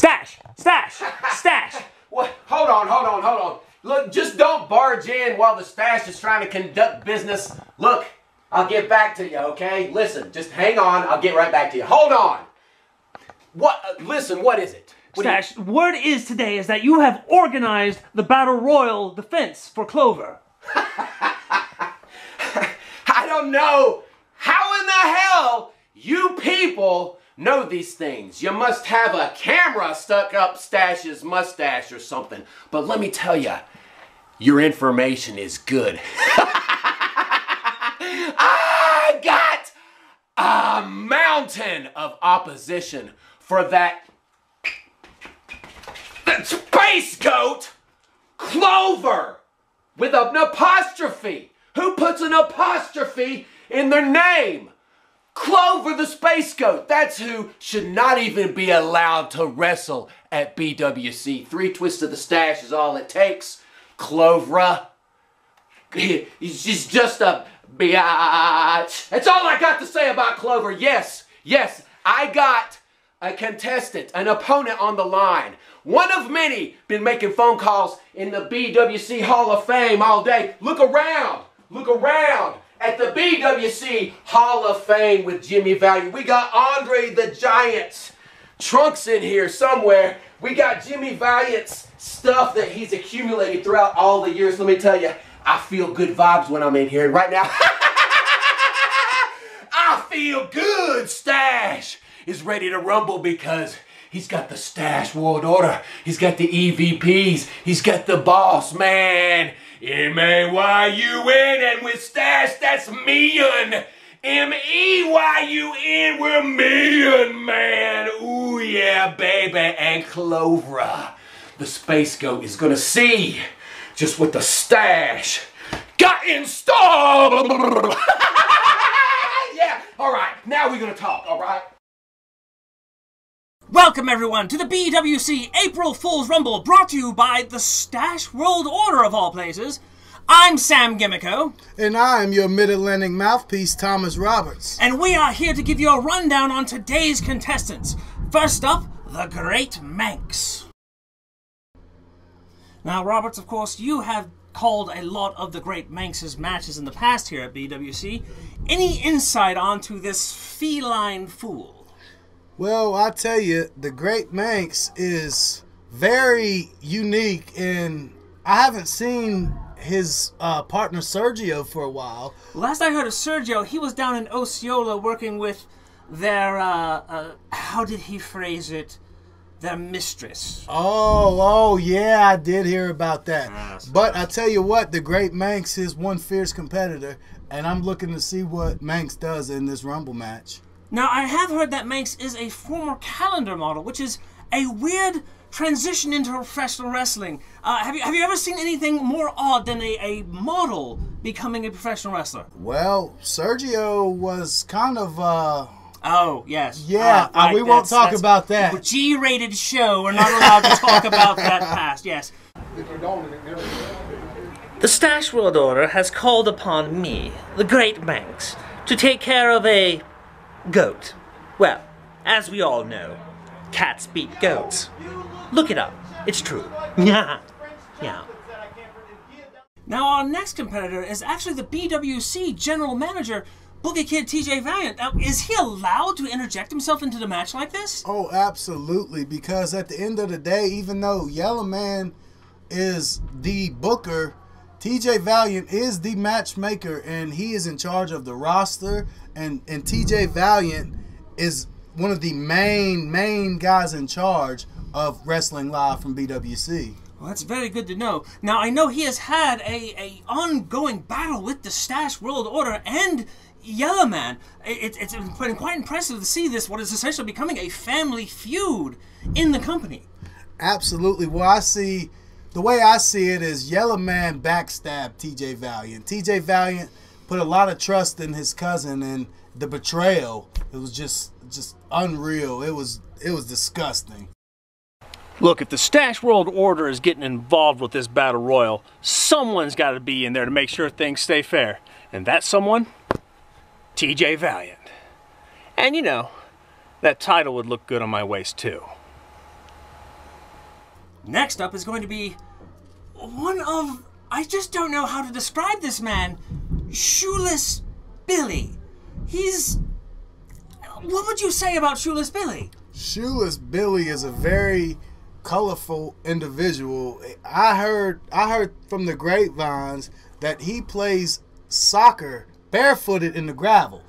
Stash! Stash! Stash! What? Hold on. Look, just don't barge in while the stash is trying to conduct business. Look, I'll get back to you, okay? Listen, just hang on. I'll get right back to you. Hold on. What? Listen, what is it? Stash, word is today is that you have organized the Battle Royal defense for Clover. I don't know how in the hell you people know these things. You must have a camera stuck up Stash's mustache or something. But let me tell you, your information is good. I got a mountain of opposition for that space goat Clover with an apostrophe. Who puts an apostrophe in their name? Clover the space goat. That's who should not even be allowed to wrestle at BWC. 3 twists of the stash is all it takes. Clover. She's just a biatch. That's all I got to say about Clover. Yes, I got a contestant, an opponent on the line. One of many been making phone calls in the BWC Hall of Fame all day. Look around at the BWC Hall of Fame with Jimmy Valiant. We got Andre the Giant's trunks in here somewhere. We got Jimmy Valiant's stuff that he's accumulated throughout all the years. Let me tell you, I feel good vibes when I'm in here. And right now, I feel good. Stash is ready to rumble because he's got the Stash World Order. He's got the EVPs. He's got the boss man. M-A-Y-U-N, and with Stash, that's million. M-E-Y-U-N, we're million, man. Ooh, yeah, baby. And Clover, the space goat, is gonna see just what the Stash got in store. Yeah, all right, now we're gonna talk, all right? Welcome everyone to the BWC April Fool's Rumble, brought to you by the Stash World Order of all places. I'm Sam Gimmico. And I'm your Mid-Atlantic mouthpiece, Thomas Roberts. And we are here to give you a rundown on today's contestants. First up, the Great Manx. Now, Roberts, of course, you have called a lot of the Great Manx's matches in the past here at BWC. Any insight onto this feline fool? Well, I tell you, the Great Manx is very unique, and I haven't seen his partner Sergio for a while. Last I heard of Sergio, he was down in Osceola working with their, how did he phrase it? Their mistress. Oh, yeah, I did hear about that. But I tell you what, the Great Manx is one fierce competitor, and I'm looking to see what Manx does in this Rumble match. Now, I have heard that Manx is a former calendar model, which is a weird transition into professional wrestling. Have you ever seen anything more odd than a model becoming a professional wrestler? Well, Sergio was kind of, Oh, yes. Yeah, right, we won't talk about that. G-rated show. We're not allowed to talk about that past, yes. The Stash World Order has called upon me, the Great Manx, to take care of a goat. Well, as we all know, cats beat goats. Look it up. It's true. Yeah. Now, our next competitor is actually the BWC General Manager, Boogie Kid TJ Valiant. Now, is he allowed to interject himself into the match like this? Oh, absolutely, because at the end of the day, even though Yellow Man is the booker, TJ Valiant is the matchmaker, and he is in charge of the roster, and TJ Valiant is one of the main guys in charge of Wrestling Live from BWC. Well, that's very good to know. Now, I know he has had a ongoing battle with the Stash World Order and Yellow Man. It's been quite impressive to see this, what is essentially becoming a family feud in the company. Absolutely. Well, the way I see it is Yellow Man backstabbed TJ Valiant. TJ Valiant put a lot of trust in his cousin, and the betrayal, it was just unreal. It was disgusting. Look, if the Stash World Order is getting involved with this Battle Royal, someone's got to be in there to make sure things stay fair. And that someone? TJ Valiant. And you know, that title would look good on my waist too. Next up is going to be one of... I just don't know how to describe this man. Shoeless Billy. He's... What would you say about Shoeless Billy? Shoeless Billy is a very colorful individual. I heard from the grapevines that he plays soccer barefooted in the gravel.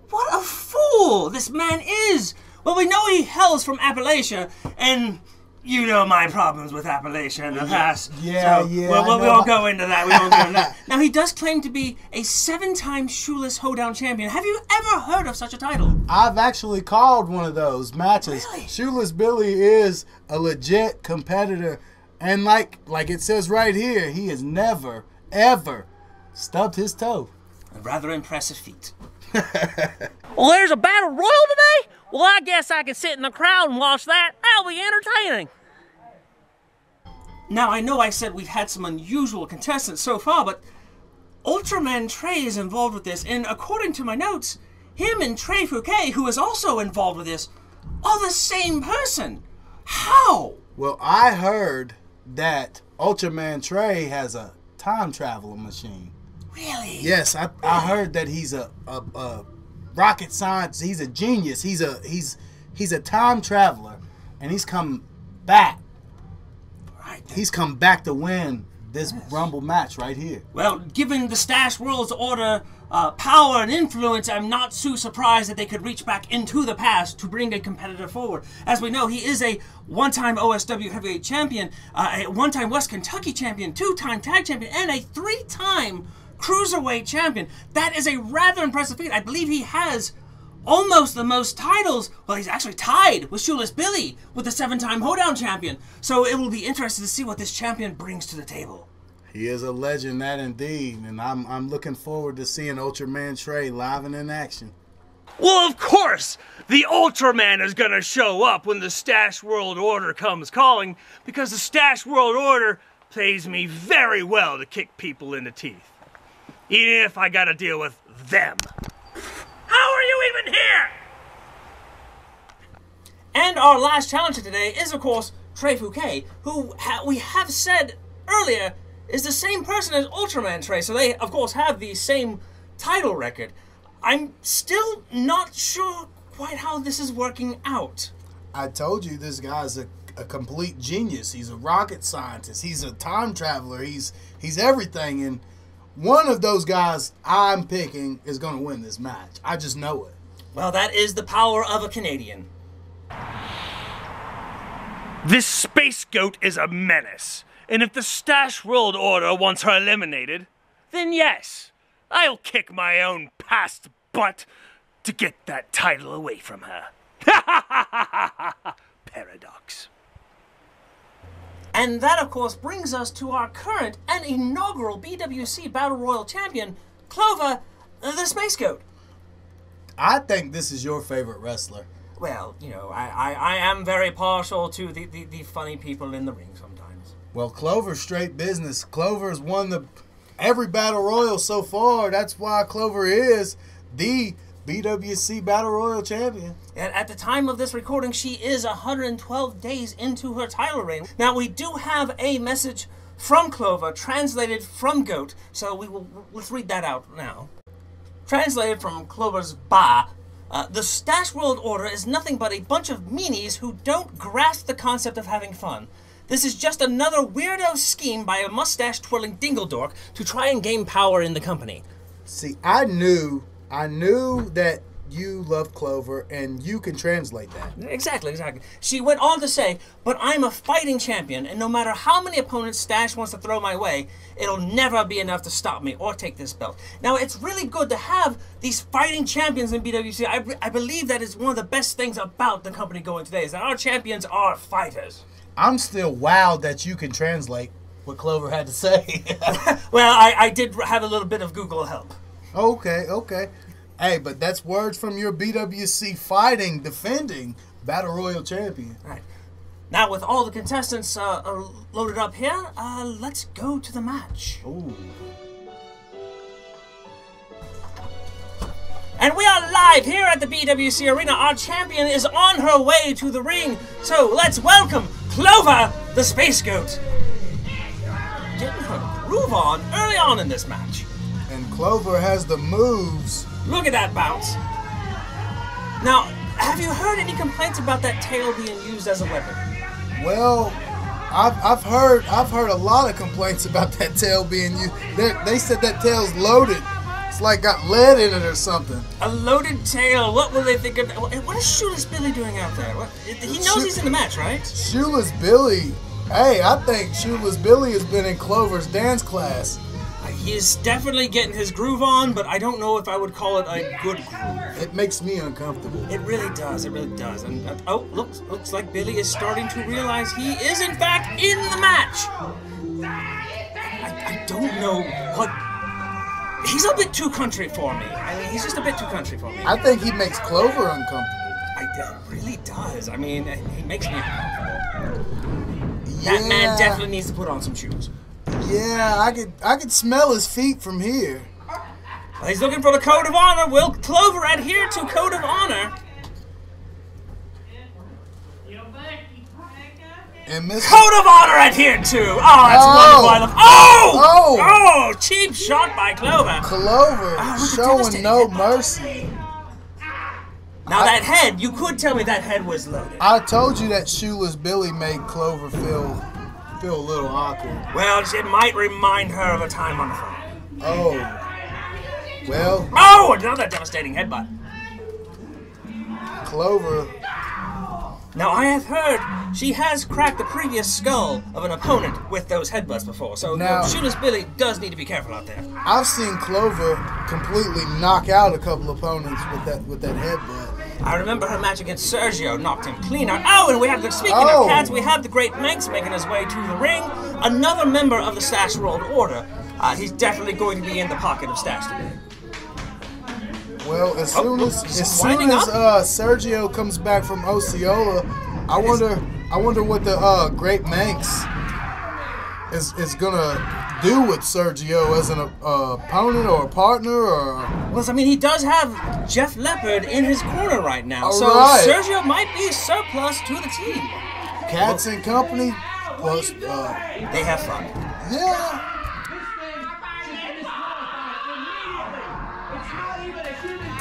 What a fool this man is! Well, we know he hails from Appalachia, and you know my problems with Appalachia in the past. Yeah, so yeah. We won't go into that. We won't go into that. Now, he does claim to be a 7-time shoeless hoedown champion. Have you ever heard of such a title? I've actually called one of those matches. Really? Shoeless Billy is a legit competitor, and like it says right here, he has never, ever stubbed his toe. A rather impressive feat. Well, there's a battle royal today? Well, I guess I can sit in the crowd and watch that. That'll be entertaining. Now, I know I said we've had some unusual contestants so far, but Ultraman Trey is involved with this, and according to my notes, him and Trey Fouquet, who is also involved with this, are the same person. How? Well, I heard that Ultraman Trey has a time traveling machine. Really? Yes, I heard that he's a rocket science. He's a genius. He's a time traveler, and he's come back. Right. He's come back to win this Rumble match right here. Well, given the Stash World's Order power and influence, I'm not too surprised that they could reach back into the past to bring a competitor forward. As we know, he is a one-time OSW heavyweight champion, a one-time West Kentucky champion, 2-time tag champion, and a 3-time cruiserweight champion. That is a rather impressive feat. I believe he has almost the most titles. Well, he's actually tied with Shoeless Billy with the 7-time hoedown champion. So it will be interesting to see what this champion brings to the table. He is a legend, that indeed, and I'm looking forward to seeing Ultraman Trey live and in action. Well, of course, the Ultraman is gonna show up when the Stash World Order comes calling, because the Stash World Order pays me very well to kick people in the teeth. Even if I gotta deal with them. How are you even here? And our last challenger today is, of course, Trey Fouquet, who we have said earlier is the same person as Ultraman Trey, so they, of course, have the same title record. I'm still not sure quite how this is working out. I told you this guy's a complete genius. He's a rocket scientist. He's a time traveler. He's everything, and one of those guys I'm picking is going to win this match. I just know it. Well, that is the power of a Canadian. This space goat is a menace, and if the Stash World Order wants her eliminated, then yes, I'll kick my own past butt to get that title away from her. Paradox. And that, of course, brings us to our current and inaugural BWC Battle Royal champion, Clover, the Space Goat. I think this is your favorite wrestler. Well, you know, I am very partial to the funny people in the ring sometimes. Well, Clover's straight business. Clover's won every Battle Royal so far. That's why Clover is the BWC Battle Royal champion. And at the time of this recording, she is 112 days into her title reign. Now, we do have a message from Clover, translated from Goat, so let's read that out now. Translated from Clover's Ba, the Stash World Order is nothing but a bunch of meanies who don't grasp the concept of having fun. This is just another weirdo scheme by a mustache-twirling dingledork to try and gain power in the company. See, I knew that you love Clover, and you can translate that. Exactly. She went on to say, but I'm a fighting champion, and no matter how many opponents Stash wants to throw my way, it'll never be enough to stop me or take this belt. Now, it's really good to have these fighting champions in BWC. I believe that is one of the best things about the company going today, is that our champions are fighters. I'm still wowed that you can translate what Clover had to say. Well, I did have a little bit of Google help. Okay. Hey, but that's words from your BWC fighting, defending Battle Royal champion. All right. Now, with all the contestants loaded up here, let's go to the match. Ooh. And we are live here at the BWC Arena. Our champion is on her way to the ring. So let's welcome Clover, the Space Goat getting her groove on early on in this match. And Clover has the moves. Look at that bounce. Now, have you heard any complaints about that tail being used as a weapon? Well, I've heard a lot of complaints about that tail being used. They said that tail's loaded. It's like got lead in it or something. A loaded tail. What will they think of? What is Shoeless Billy doing out there? He knows he's in the match, right? Shoeless Billy. Hey, I think Shoeless Billy has been in Clover's dance class. He's definitely getting his groove on, but I don't know if I would call it a good groove. It makes me uncomfortable. It really does. It really does. And looks like Billy is starting to realize he is in fact in the match. I don't know what. He's a bit too country for me. I mean, he's just a bit too country for me. I think he makes Clover uncomfortable. It really does. I mean, he makes me uncomfortable. That man definitely needs to put on some shoes. Yeah, I could smell his feet from here. Well, he's looking for the Code of Honor. Will Clover adhere to Code of Honor? And Mr. Code of Honor adhered to. Oh, that's wonderful. I love. Oh, cheap shot by Clover. Clover showing no mercy. Now that head, you could tell me that head was loaded. I told you that Shoeless Billy made Clover feel a little awkward. Well, it might remind her of a time on the phone. Oh. Well. Oh, another devastating headbutt. Clover. Now, I have heard she has cracked the previous skull of an opponent with those headbutts before, so now, Shoeless Billy does need to be careful out there. I've seen Clover completely knock out a couple opponents with that headbutt. I remember her match against Sergio knocked him clean out. Oh, and we have speaking of cats, we have the Great Manx making his way to the ring. Another member of the Stash World Order. He's definitely going to be in the pocket of Stash today. Well, as soon as Sergio comes back from Osceola, I wonder what the Great Manx is gonna do with Sergio as an opponent or a partner or. Well, I mean, he does have Jeff Leopard in his corner right now, so Sergio might be surplus to the team. Cats and company, plus they have fun. Yeah.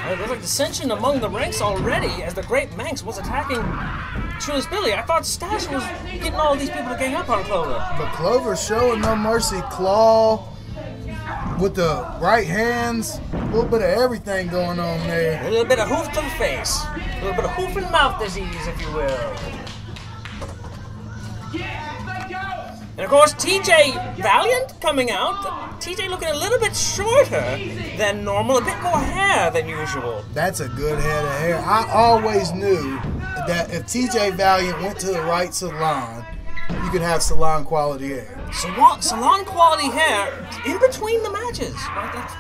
There's like dissension among the ranks already as the Great Manx was attacking Shoeless Billy. I thought Stash was getting all these people to gang up on Clover. But Clover's showing no mercy. Claw with the right hands. A little bit of everything going on there. A little bit of hoof to the face. A little bit of hoof and mouth disease, if you will. And of course, TJ Valiant coming out. TJ looking a little bit shorter than normal, a bit more hair than usual. That's a good head of hair. I always knew that if TJ Valiant went to the right salon, you could have salon quality hair. Salon quality hair in between the matches.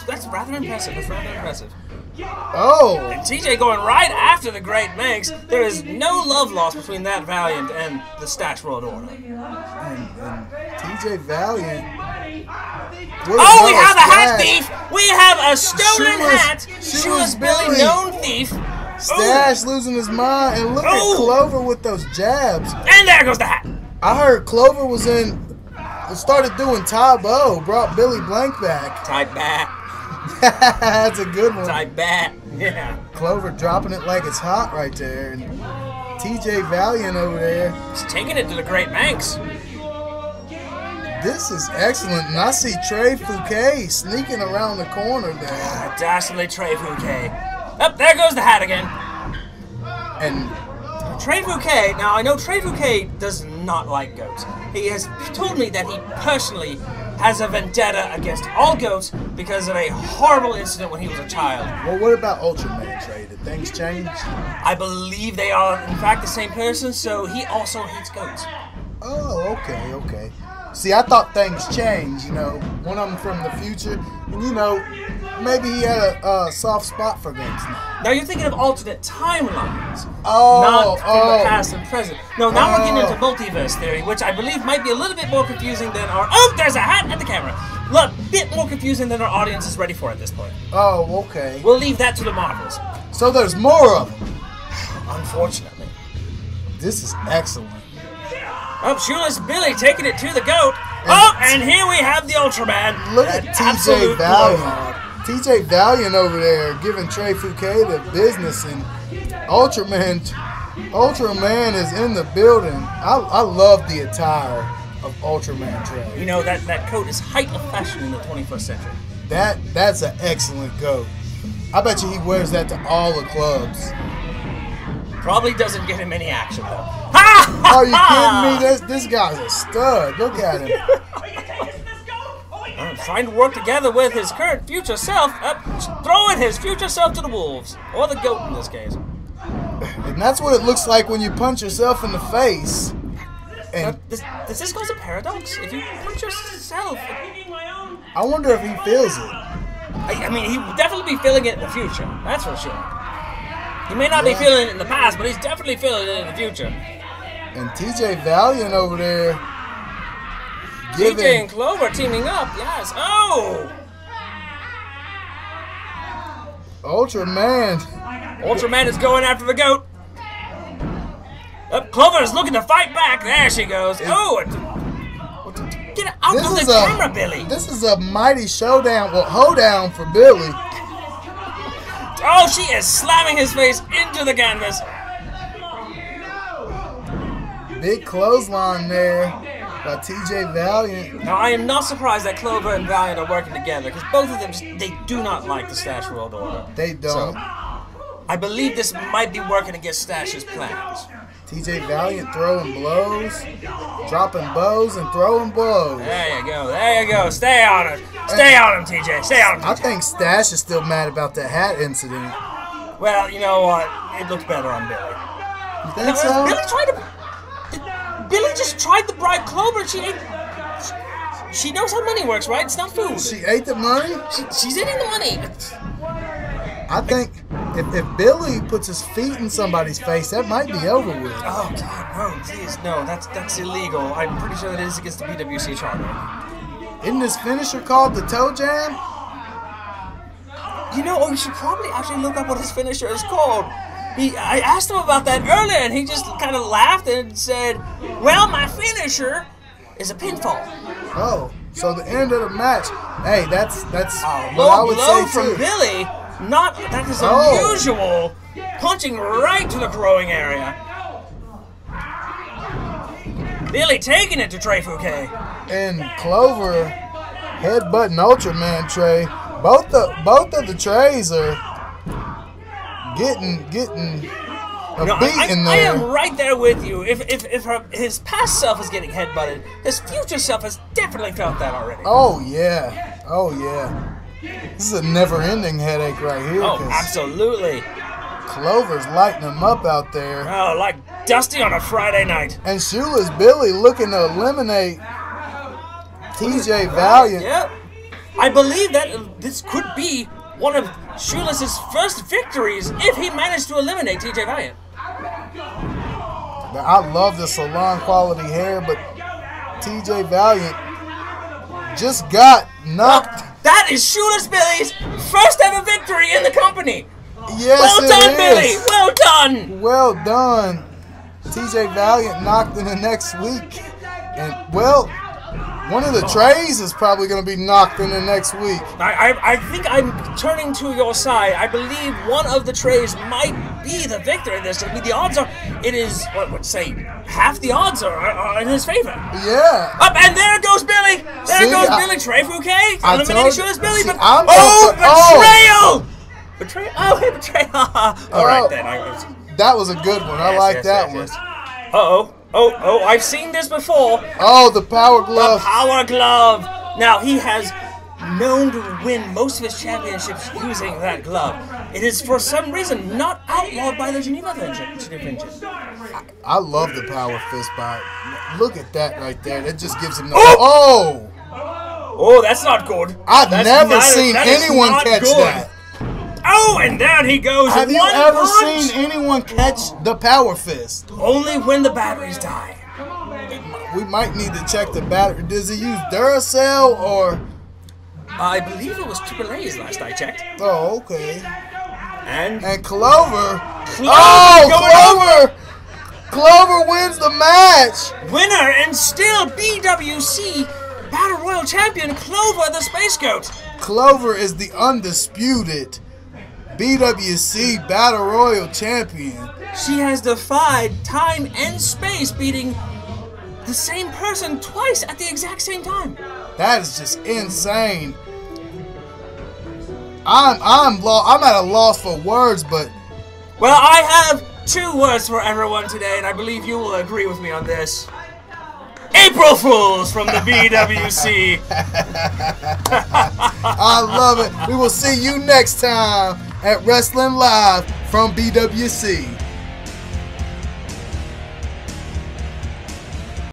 That's rather impressive. That's rather impressive. Oh! And TJ going right after the Great Manx. There is no love lost between that Valiant and the Stash World Order. And TJ Valiant. Oh, we have a hat thief! We have a stolen hat! Shoeless Billy, known thief. Stash losing his mind. And look at Clover with those jabs. And there goes the hat. I heard Clover started doing Tae-Bo, brought Billy Blank back. Tie-Bat. That's a good one. Tie-Bat. Yeah. Clover dropping it like it's hot right there. And TJ Valiant over there. He's taking it to the Great Manx. This is excellent. And I see Trey Fouquet sneaking around the corner there. Dastardly Trey Fouquet. Up there goes the hat again. And Trey Fouquet, now I know Trey Fouquet does not like goats. He has told me that he personally has a vendetta against all goats because of a horrible incident when he was a child. Well, what about Ultraman, Trey? Did things change? I believe they are, in fact, the same person, so he also hates goats. Oh, okay. See, I thought things changed, one of them from the future, and maybe he had a soft spot for goats now. Now you're thinking of alternate timelines, not from the past and present. No, now we're getting into multiverse theory, which I believe might be a little bit more confusing than our... Oh, there's a hat at the camera! Look, a bit more confusing than our audience is ready for at this point. Oh, okay. We'll leave that to the Marvels. So there's more of them. Unfortunately. This is excellent. Oh, Shoeless Billy taking it to the goat. And here we have the Ultraman. Look at TJ Valiant. TJ Valiant over there giving Trey Fouquet the business, and Ultraman is in the building. I love the attire of Ultraman Trey. You know, that coat is height of fashion in the 21st century. That's an excellent coat. I bet you he wears that to all the clubs. Probably doesn't get him any action though. Are you kidding me? This guy's a stud. Look at him. Trying to work together with his current future self, throwing his future self to the wolves, or the goat in this case. And that's what it looks like when you punch yourself in the face. And does this cause a paradox? If you punch yourself, I wonder if he feels it. I mean, he would definitely be feeling it in the future. That's for sure. He may not be feeling it in the past, but he's definitely feeling it in the future. And TJ Valiant over there. TJ and Clover teaming up, yes. Oh! Ultraman is going after the goat. Clover is looking to fight back. There she goes. Get out of the camera, Billy. This is a mighty showdown, hoedown for Billy. Oh, she is slamming his face into the canvas. Big clothesline there by TJ Valiant. Now, I am not surprised that Clover and Valiant are working together, because both of them, they do not like the Stash World Order. They don't. So, I believe this might be working against Stash's plans. TJ Valiant throwing blows, dropping bows, and throwing blows. There you go. Stay on it. Stay on him, TJ. Stay on him, TJ. I think Stash is still mad about that hat incident. Well, you know what? It looks better on Billy. You think so? Billy just tried to bribe Clover. She knows how money works, right? It's not food. She ate the money? She's eating the money. I think if Billy puts his feet in somebody's face, that might be over with. Oh, God, no, please, no, that's illegal. I'm pretty sure that is against the BWC charter. Isn't this finisher called the toe jam? You know, you should probably actually look up what his finisher is called. I asked him about that earlier, and he just kind of laughed and said, well, my finisher is a pinfall. Oh, so the end of the match. Hey, that's what I would low say from too. Billy. That is unusual. Punching right to the growing area. Billy taking it to Trey Fouquet. And Clover headbutting Ultraman Trey. Both of the Treys are getting a beat in there. I am right there with you. If his past self is getting headbutted, his future self has definitely felt that already. Oh yeah. This is a never-ending headache right here. Oh, absolutely. Clover's lighting him up out there. Oh, like Dusty on a Friday night. And Shoeless Billy looking to eliminate TJ Valiant. Yep. I believe that this could be one of Shoeless's first victories if he managed to eliminate TJ Valiant. I love the salon quality hair, but TJ Valiant just got knocked. That is Shoeless Billy's first ever victory in the company. Yes, well done, Billy. Well done. Well done. TJ Valiant knocked in the next week. And, well, one of the Treys is probably going to be knocked in the next week. I think I'm turning to your side. I believe one of the Treys might be the victor in this. I mean, the odds are, it is, half the odds are in his favor. Yeah. Up, and there goes Billy. There goes Billy. Trey Fouquet. Eliminating Shoeless Billy. But, betrayal! Betrayal. Oh, betrayal. All right, then. That was a good one. I like that one. Uh-oh. Oh, I've seen this before. Oh, the power glove. The power glove. Now, he has known to win most of his championships using that glove. It is, for some reason, not outlawed by the Geneva Convention. I love the power fist by. Look at that right there. That just gives him the... Oh! Oh, that's not good. I've never seen anyone catch that. Oh, and down he goes. Have you ever seen anyone catch the power fist? Only when the batteries die. We might need to check the battery. Does he use Duracell or? I believe it was AAA's last I checked. Oh, okay. And Clover. Oh, Clover! Clover wins the match. winner and still BWC Battle Royal Champion, Clover the Space Goat. Clover is the undisputed BWC Battle Royal Champion. She has defied time and space, beating the same person twice at the exact same time. That is just insane. I'm at a loss for words, but Well, I have 2 words for everyone today, and I believe you will agree with me on this. April Fools from the BWC. I love it. We will see you next time at Wrestling Live from BWC.